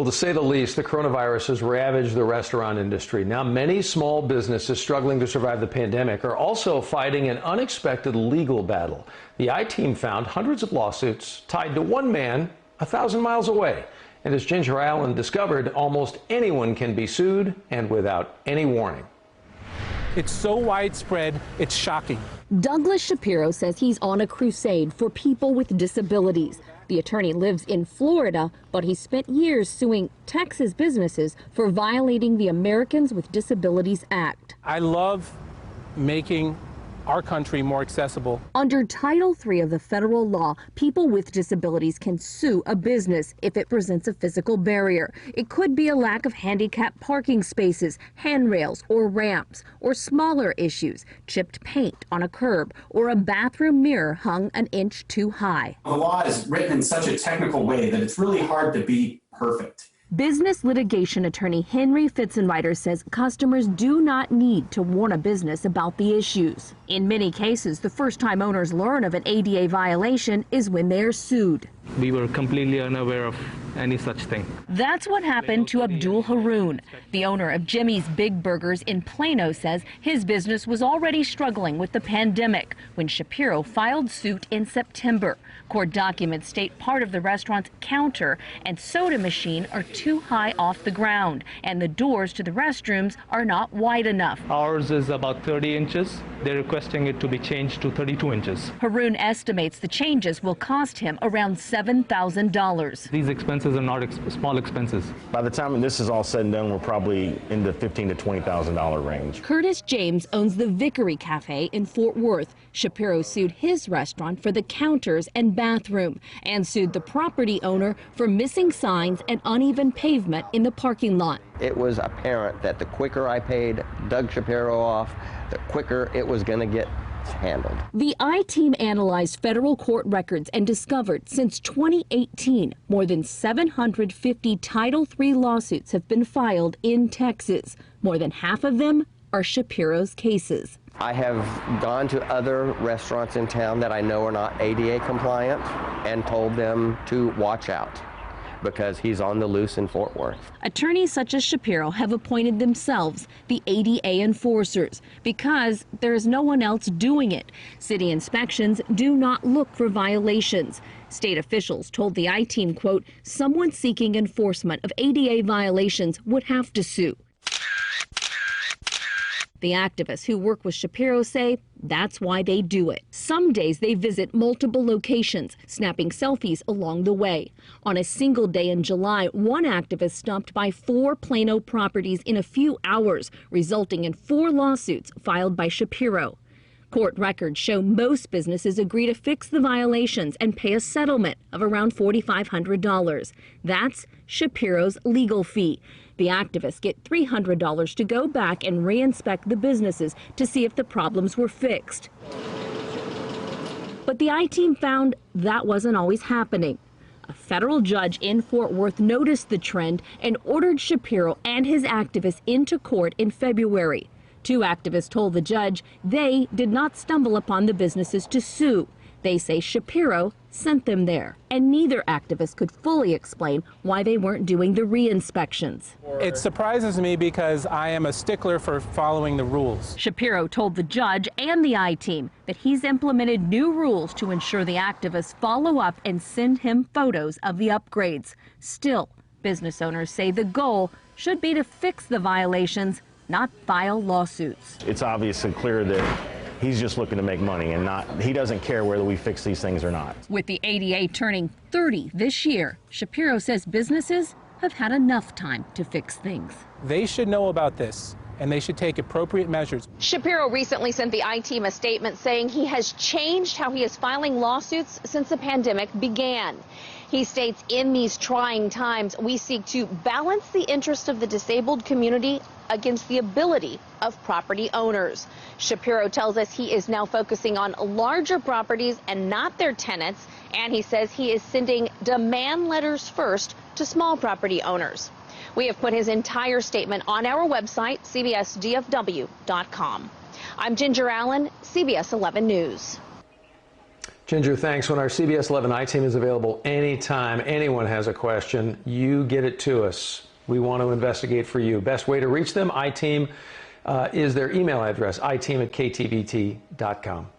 Well, to say the least, the coronavirus has ravaged the restaurant industry. Now, many small businesses struggling to survive the pandemic are also fighting an unexpected legal battle. The I-Team found hundreds of lawsuits tied to one man 1,000 miles away. And as Ginger Allen discovered, almost anyone can be sued and without any warning. It's so widespread, it's shocking. Douglas Shapiro says he's on a crusade for people with disabilities. The attorney lives in Florida, but he spent years suing Texas businesses for violating the Americans with Disabilities Act. I love making our country more accessible. Under Title III of the federal law, people with disabilities can sue a business if it presents a physical barrier. It could be a lack of handicapped parking spaces, handrails, or ramps, or smaller issues, chipped paint on a curb, or a bathroom mirror hung an inch too high. The law is written in such a technical way that it's really hard to be perfect. Business litigation attorney Henry Fitzenreiter says customers do not need to warn a business about the issues. In many cases, the first time owners learn of an ADA violation is when they are sued. We were completely unaware of any such thing. That's what happened to Abdul Haroon. The owner of Jimmy's Big Burgers in Plano says his business was already struggling with the pandemic when Shapiro filed suit in September. Court documents state part of the restaurant's counter and soda machine are too high off the ground, and the doors to the restrooms are not wide enough. Ours is about 30 inches. They're requesting it to be changed to 32 inches. Haroon estimates the changes will cost him around $7,000. These expenses are not small expenses. By the time this is all said and done, we're probably in the $15,000 to $20,000 range. Curtis James owns the Vickery Cafe in Fort Worth. Shapiro sued his restaurant for the counters and bathroom and sued the property owner for missing signs and uneven pavement in the parking lot. It was apparent that the quicker I paid Doug Shapiro off, the quicker it was going to get handled. The I-Team analyzed federal court records and discovered since 2018, more than 750 Title III lawsuits have been filed in Texas. More than half of them are Shapiro's cases. I have gone to other restaurants in town that I know are not ADA compliant and told them to watch out because he's on the loose in Fort Worth. Attorneys such as Shapiro have appointed themselves the ADA enforcers because there is no one else doing it. City inspections do not look for violations. State officials told the I-Team, quote, someone seeking enforcement of ADA violations would have to sue. The activists who work with Shapiro say that's why they do it. Some days they visit multiple locations, snapping selfies along the way. On a single day in July, one activist stopped by 4 Plano properties in a few hours, resulting in 4 lawsuits filed by Shapiro. Court records show most businesses agree to fix the violations and pay a settlement of around $4,500. That's Shapiro's legal fee. The activists get $300 to go back and re-inspect the businesses to see if the problems were fixed. But the I-Team found that wasn't always happening. A federal judge in Fort Worth noticed the trend and ordered Shapiro and his activists into court in February. 2 activists told the judge they did not stumble upon the businesses to sue. They say Shapiro sent them there, and neither activist could fully explain why they weren't doing the re-inspections. It surprises me because I am a stickler for following the rules. Shapiro told the judge and the I-Team that he's implemented new rules to ensure the activists follow up and send him photos of the upgrades. Still, business owners say the goal should be to fix the violations, not file lawsuits. It's obviously clear that he's just looking to make money and he doesn't care whether we fix these things or not. With the ADA turning 30 this year, Shapiro says businesses have had enough time to fix things. They should know about this, and they should take appropriate measures. Shapiro recently sent the I-Team a statement saying he has changed how he is filing lawsuits since the pandemic began. He states, in these trying times, we seek to balance the interest of the disabled community against the ability of property owners. Shapiro tells us he is now focusing on larger properties and not their tenants, and he says he is sending demand letters first to small property owners. We have put his entire statement on our website, cbsdfw.com. I'm Ginger Allen, CBS 11 News. Ginger, thanks. When our CBS 11 I-Team is available anytime anyone has a question, you get it to us. We want to investigate for you. Best way to reach them, I-Team is their email address, iteam@ktvt.com.